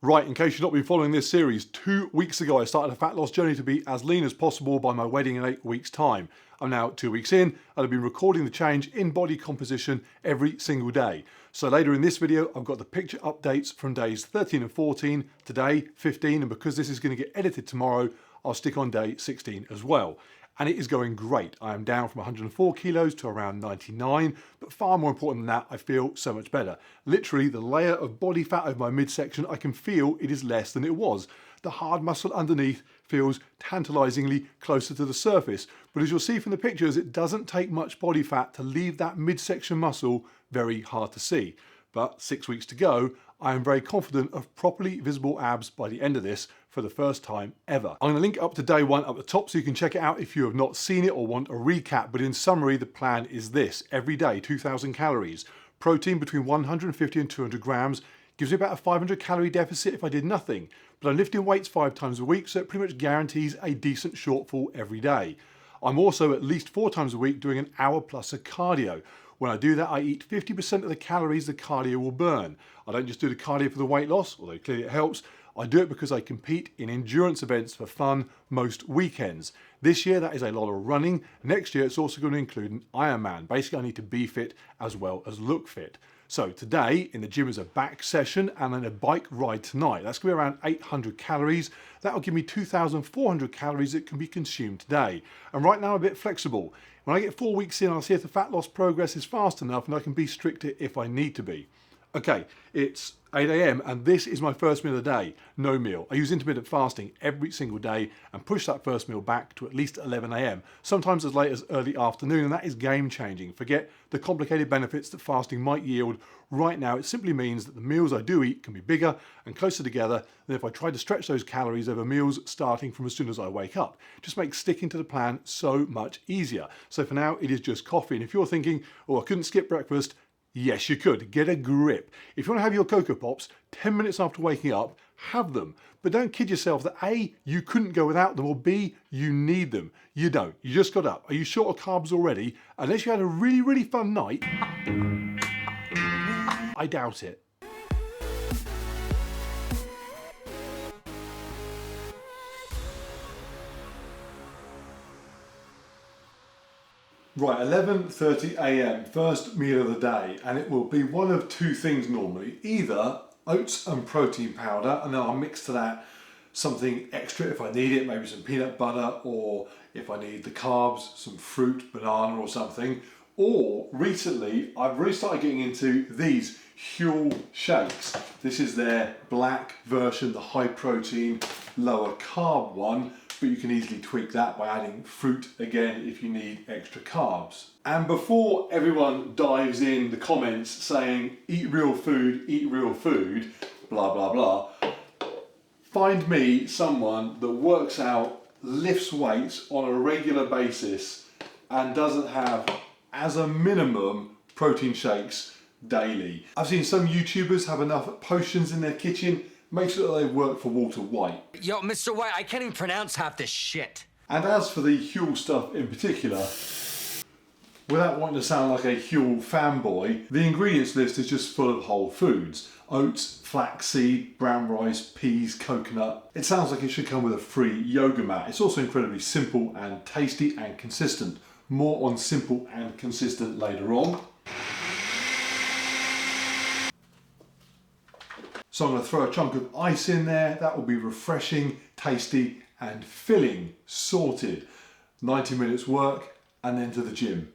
Right, in case you've not been following this series, 2 weeks ago I started a fat loss journey to be as lean as possible by my wedding in 8 weeks' time. I'm now 2 weeks in and I've been recording the change in body composition every single day. So later in this video I've got the picture updates from days 13 and 14, today 15, and because this is going to get edited tomorrow, I'll stick on day 16 as well. And it is going great. I am down from 104 kilos to around 99, but far more important than that, I feel so much better. Literally, the layer of body fat over my midsection, I can feel it is less than it was. The hard muscle underneath feels tantalizingly closer to the surface, but as you'll see from the pictures, it doesn't take much body fat to leave that midsection muscle very hard to see. But 6 weeks to go, I am very confident of properly visible abs by the end of this for the first time ever. I'm going to link up to day one up the top so you can check it out if you have not seen it or want a recap, but in summary the plan is this. Every day 2,000 calories, protein between 150 and 200 grams, gives me about a 500 calorie deficit if I did nothing, but I'm lifting weights 5 times a week so it pretty much guarantees a decent shortfall every day. I'm also at least 4 times a week doing an hour plus of cardio. When I do that, I eat 50% of the calories the cardio will burn. I don't just do the cardio for the weight loss, although clearly it helps. I do it because I compete in endurance events for fun most weekends. This year that is a lot of running. Next year it's also going to include an Ironman. Basically I need to be fit as well as look fit. So today in the gym is a back session and then a bike ride tonight. That's going to be around 800 calories. That'll give me 2,400 calories that can be consumed today. And right now I'm a bit flexible. When I get 4 weeks in, I'll see if the fat loss progress is fast enough and I can be stricter if I need to be. Okay, it's 8 AM and this is my first meal of the day, no meal. I use intermittent fasting every single day and push that first meal back to at least 11 AM, sometimes as late as early afternoon, and that is game changing. Forget the complicated benefits that fasting might yield. Right now, it simply means that the meals I do eat can be bigger and closer together than if I tried to stretch those calories over meals starting from as soon as I wake up. It just makes sticking to the plan so much easier. So for now, it is just coffee. And if you're thinking, oh, I couldn't skip breakfast, yes, you could. Get a grip. If you want to have your Cocoa Pops 10 minutes after waking up, have them. But don't kid yourself that A, you couldn't go without them, or B, you need them. You don't. You just got up. Are you short of carbs already? Unless you had a really, really fun night, I doubt it. Right, 11:30 AM, first meal of the day, and it will be one of two things normally. Either oats and protein powder, and then I'll mix to that something extra if I need it, maybe some peanut butter, or if I need the carbs, some fruit, banana or something. Or recently, I've really started getting into these Huel shakes. This is their black version, the high protein, lower carb one. But you can easily tweak that by adding fruit again if you need extra carbs. And before everyone dives in the comments saying eat real food, blah blah blah, find me someone that works out, lifts weights on a regular basis and doesn't have as a minimum protein shakes daily. I've seen some YouTubers have enough potions in their kitchen. Makes it look like they work for Walter White. Yo, Mr. White, I can't even pronounce half this shit. And as for the Huel stuff in particular, without wanting to sound like a Huel fanboy, the ingredients list is just full of whole foods. Oats, flaxseed, brown rice, peas, coconut. It sounds like it should come with a free yoga mat. It's also incredibly simple and tasty and consistent. More on simple and consistent later on. So I'm going to throw a chunk of ice in there. That will be refreshing, tasty and filling, sorted. 90 minutes work and then to the gym.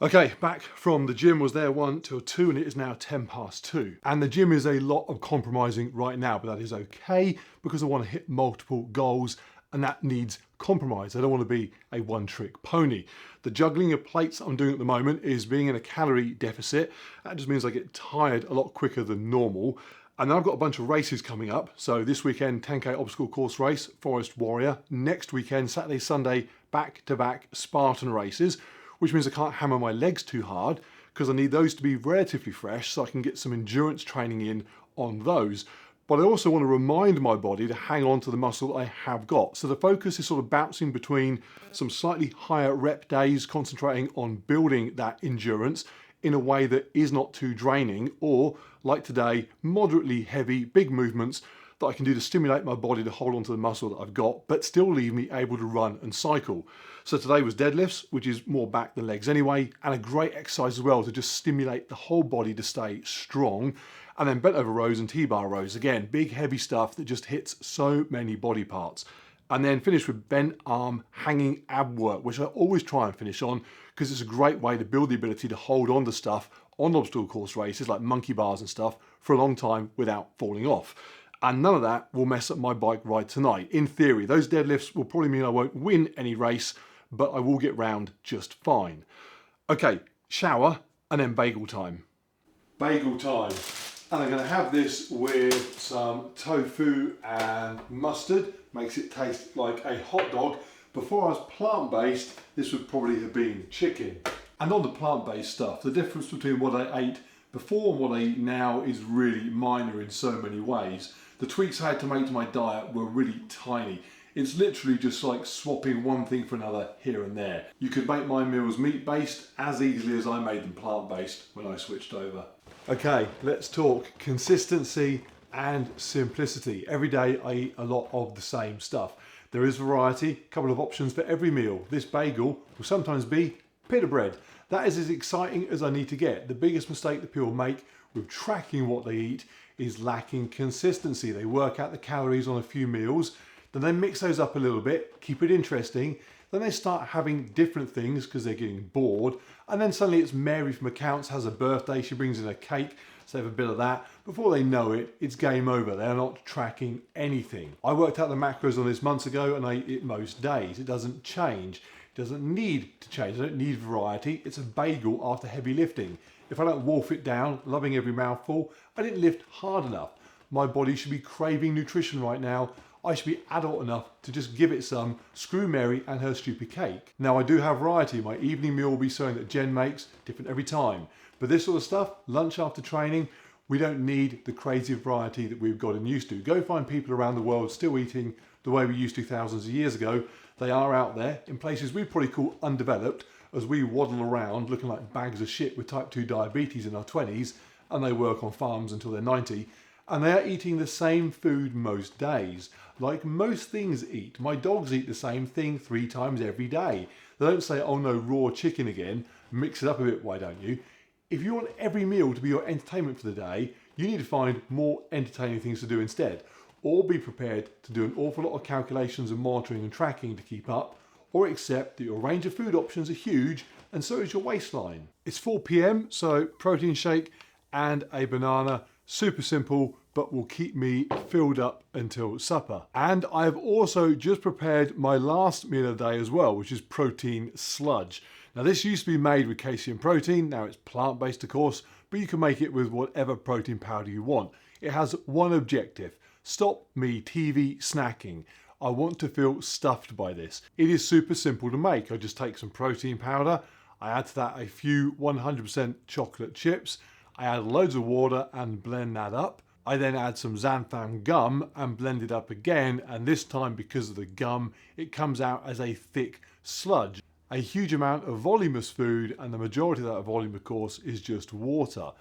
Okay, back from the gym, was there 1 till 2 and it is now 10 past 2. And the gym is a lot of compromising right now, but that is okay because I want to hit multiple goals and that needs compromise. I don't want to be a one-trick pony. The juggling of plates I'm doing at the moment is being in a calorie deficit. That just means I get tired a lot quicker than normal. And then I've got a bunch of races coming up. So this weekend, 10K obstacle course race, Forest Warrior. Next weekend, Saturday, Sunday, back-to-back Spartan races, which means I can't hammer my legs too hard because I need those to be relatively fresh so I can get some endurance training in on those. But I also want to remind my body to hang on to the muscle I have got. So the focus is sort of bouncing between some slightly higher rep days, concentrating on building that endurance, in a way that is not too draining, or like today, moderately heavy, big movements that I can do to stimulate my body to hold onto the muscle that I've got, but still leave me able to run and cycle. So today was deadlifts, which is more back than legs anyway, and a great exercise as well to just stimulate the whole body to stay strong. And then bent over rows and T-bar rows. Again, big heavy stuff that just hits so many body parts. And then finish with bent arm hanging ab work, which I always try and finish on because it's a great way to build the ability to hold on to stuff on obstacle course races like monkey bars and stuff for a long time without falling off. And none of that will mess up my bike ride tonight. In theory, those deadlifts will probably mean I won't win any race, but I will get round just fine. Okay, shower and then bagel time. Bagel time. And I'm going to have this with some tofu and mustard. Makes it taste like a hot dog. Before I was plant-based, this would probably have been chicken. And on the plant-based stuff, the difference between what I ate before and what I eat now is really minor in so many ways. The tweaks I had to make to my diet were really tiny. It's literally just like swapping one thing for another here and there. You could make my meals meat-based as easily as I made them plant-based when I switched over. Okay, let's talk consistency and simplicity. Every day I eat a lot of the same stuff. There is variety, a couple of options for every meal. This bagel will sometimes be pita bread. That is as exciting as I need to get. The biggest mistake that people make with tracking what they eat is lacking consistency. They work out the calories on a few meals, then they mix those up a little bit, keep it interesting, then they start having different things because they're getting bored, and then suddenly it's Mary from accounts has a birthday, she brings in a cake, so they have a bit of that. Before they know it, it's game over. They're not tracking anything. I worked out the macros on this months ago and I eat it most days. It doesn't change. It doesn't need to change. I don't need variety. It's a bagel after heavy lifting. If I don't wolf it down, loving every mouthful, I didn't lift hard enough. My body should be craving nutrition right now. I should be adult enough to just give it some, screw Mary and her stupid cake. Now I do have variety. My evening meal will be something that Jen makes, different every time. But this sort of stuff, lunch after training, we don't need the crazy variety that we've gotten used to. Go find people around the world still eating the way we used to thousands of years ago. They are out there in places we probably call undeveloped as we waddle around looking like bags of shit with type 2 diabetes in our 20s, and they work on farms until they're 90. And they are eating the same food most days. Like most things eat. My dogs eat the same thing 3 times every day. They don't say, oh no, raw chicken again. Mix it up a bit, why don't you? If you want every meal to be your entertainment for the day, you need to find more entertaining things to do instead. Or be prepared to do an awful lot of calculations and monitoring and tracking to keep up, or accept that your range of food options are huge and so is your waistline. It's 4 p.m, so protein shake and a banana. Super simple, but will keep me filled up until supper. And I've also just prepared my last meal of the day as well, which is protein sludge. Now this used to be made with casein protein, now it's plant-based of course, but you can make it with whatever protein powder you want. It has one objective: stop me TV snacking. I want to feel stuffed by this. It is super simple to make. I just take some protein powder, I add to that a few 100% chocolate chips, I add loads of water and blend that up. I then add some xanthan gum and blend it up again, and this time because of the gum it comes out as a thick sludge. A huge amount of voluminous food, and the majority of that volume of course is just water.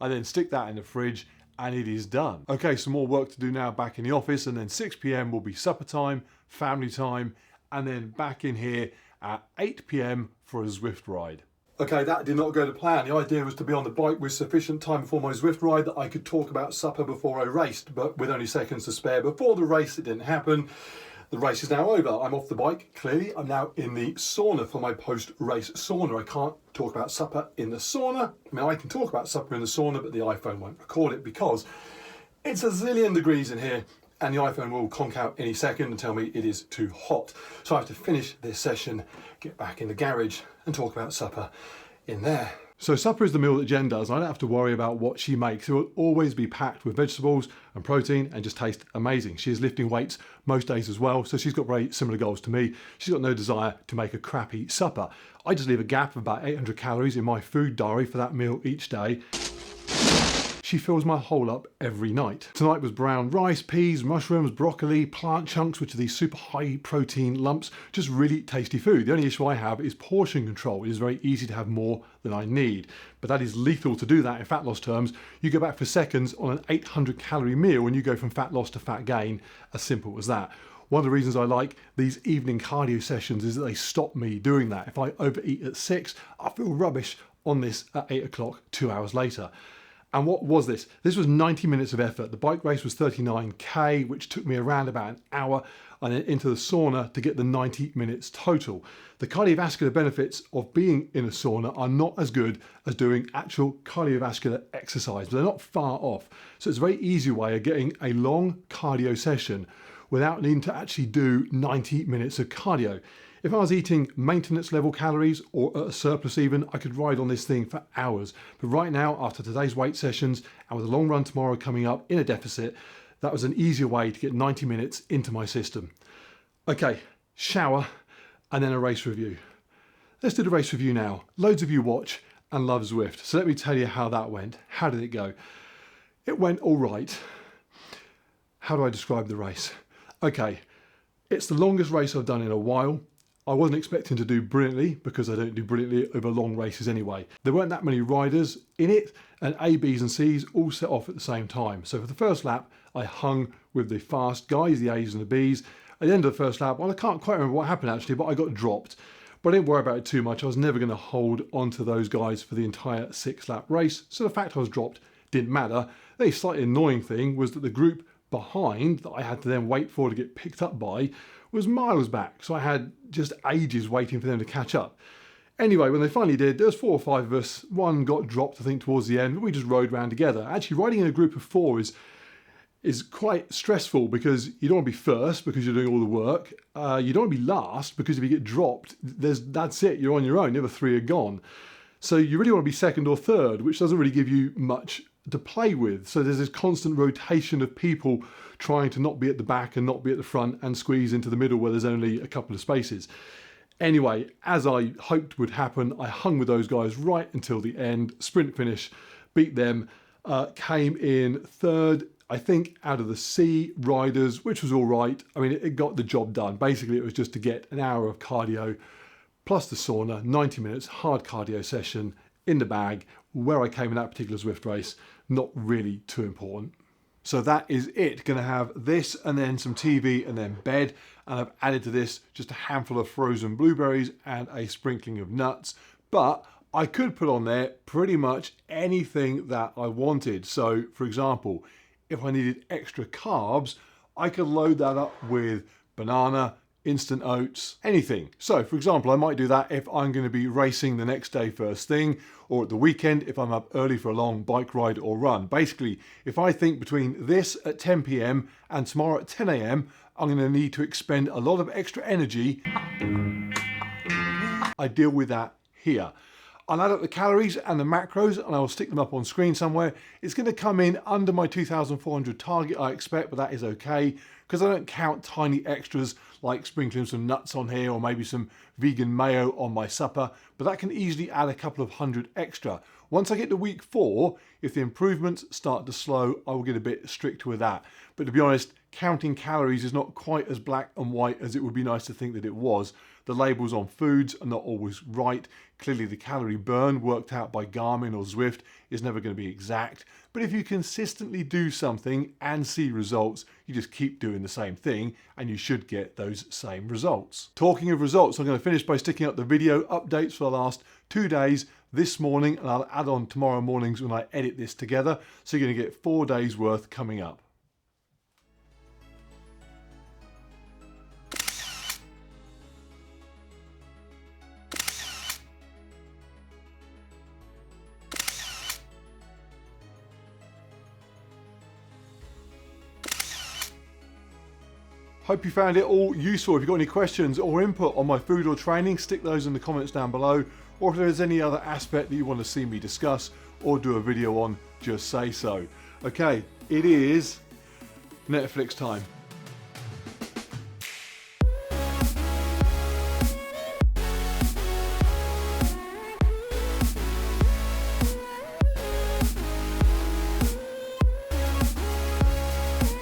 I then stick that in the fridge and it is done. Okay, some more work to do now back in the office, and then 6 p.m. will be supper time, family time, and then back in here at 8 p.m. for a Zwift ride. Okay, that did not go to plan. The idea was to be on the bike with sufficient time before my Zwift ride that I could talk about supper before I raced, but with only seconds to spare before the race, it didn't happen. The race is now over. I'm off the bike, clearly. I'm now in the sauna for my post-race sauna. I can't talk about supper in the sauna. I mean, I can talk about supper in the sauna, but the iPhone won't record it because it's a zillion degrees in here and the iPhone will conk out any second and tell me it is too hot. So I have to finish this session, get back in the garage and talk about supper in there. So supper is the meal that Jen does. I don't have to worry about what she makes. It will always be packed with vegetables and protein and just taste amazing. She is lifting weights most days as well, so she's got very similar goals to me. She's got no desire to make a crappy supper. I just leave a gap of about 800 calories in my food diary for that meal each day. she fills my hole up every night. Tonight was brown rice, peas, mushrooms, broccoli, plant chunks, which are these super high protein lumps, just really tasty food. The only issue I have is portion control. It is very easy to have more than I need, but that is lethal to do that in fat loss terms. You go back for seconds on an 800 calorie meal when you go from fat loss to fat gain, as simple as that. One of the reasons I like these evening cardio sessions is that they stop me doing that. If I overeat at 6, I feel rubbish on this at 8 o'clock, 2 hours later. And what was this? This was 90 minutes of effort. The bike race was 39k, which took me around about an hour, and then into the sauna to get the 90 minutes total. The cardiovascular benefits of being in a sauna are not as good as doing actual cardiovascular exercise, but they're not far off. So it's a very easy way of getting a long cardio session without needing to actually do 90 minutes of cardio. If I was eating maintenance level calories or at a surplus even, I could ride on this thing for hours. But right now, after today's weight sessions and with a long run tomorrow coming up in a deficit, that was an easier way to get 90 minutes into my system. Okay, shower and then a race review. Let's do the race review now. Loads of you watch and love Zwift. So let me tell you how that went. How did it go? It went all right. How do I describe the race? Okay, it's the longest race I've done in a while. I wasn't expecting to do brilliantly because I don't do brilliantly over long races anyway. There weren't that many riders in it, and A, Bs and Cs all set off at the same time. So for the first lap, I hung with the fast guys, the As and the Bs. At the end of the first lap, well, I can't quite remember what happened actually, but I got dropped. But I didn't worry about it too much. I was never going to hold onto those guys for the entire 6-lap race. So the fact I was dropped didn't matter. The slightly annoying thing was that the group behind that I had to then wait for to get picked up by was miles back, so I had just ages waiting for them to catch up. Anyway, when they finally did, there was 4 or 5 of us. One got dropped, I think, towards the end, but we just rode around together. Actually, riding in a group of 4 is quite stressful because you don't want to be first because you're doing all the work. You don't want to be last because if you get dropped, that's it, you're on your own, the other 3 are gone. So you really want to be second or third, which doesn't really give you much to play with. So there's this constant rotation of people trying to not be at the back and not be at the front and squeeze into the middle where there's only a couple of spaces. Anyway, as I hoped would happen, I hung with those guys right until the end, sprint finish, beat them, came in third, I think, out of the C riders, which was all right. I mean, it got the job done. Basically, it was just to get an hour of cardio plus the sauna, 90 minutes, hard cardio session in the bag. Where I came in that particular Zwift race, not really too important. So that is it. Going to have this and then some TV and then bed. And I've added to this just a handful of frozen blueberries and a sprinkling of nuts. But I could put on there pretty much anything that I wanted. So for example, if I needed extra carbs, I could load that up with banana, instant oats, anything. So for example, I might do that if I'm going to be racing the next day first thing, or at the weekend if I'm up early for a long bike ride or run. Basically, if I think between this at 10 p.m. and tomorrow at 10 a.m, I'm going to need to expend a lot of extra energy, I deal with that here. I'll add up the calories and the macros and I'll stick them up on screen somewhere. It's going to come in under my 2,400 target, I expect, but that is okay because I don't count tiny extras like sprinkling some nuts on here or maybe some vegan mayo on my supper, but that can easily add a couple of hundred extra. Once I get to week 4, if the improvements start to slow, I will get a bit stricter with that. But to be honest, counting calories is not quite as black and white as it would be nice to think that it was. The labels on foods are not always right. Clearly the calorie burn worked out by Garmin or Zwift is never going to be exact. But if you consistently do something and see results, you just keep doing the same thing and you should get those same results. Talking of results, I'm going to finish by sticking up the video updates for the last 2 days this morning, and I'll add on tomorrow mornings when I edit this together. So you're going to get 4 days worth coming up. Hope you found it all useful. If you've got any questions or input on my food or training, stick those in the comments down below. Or if there's any other aspect that you want to see me discuss or do a video on, just say so. Okay, it is Netflix time.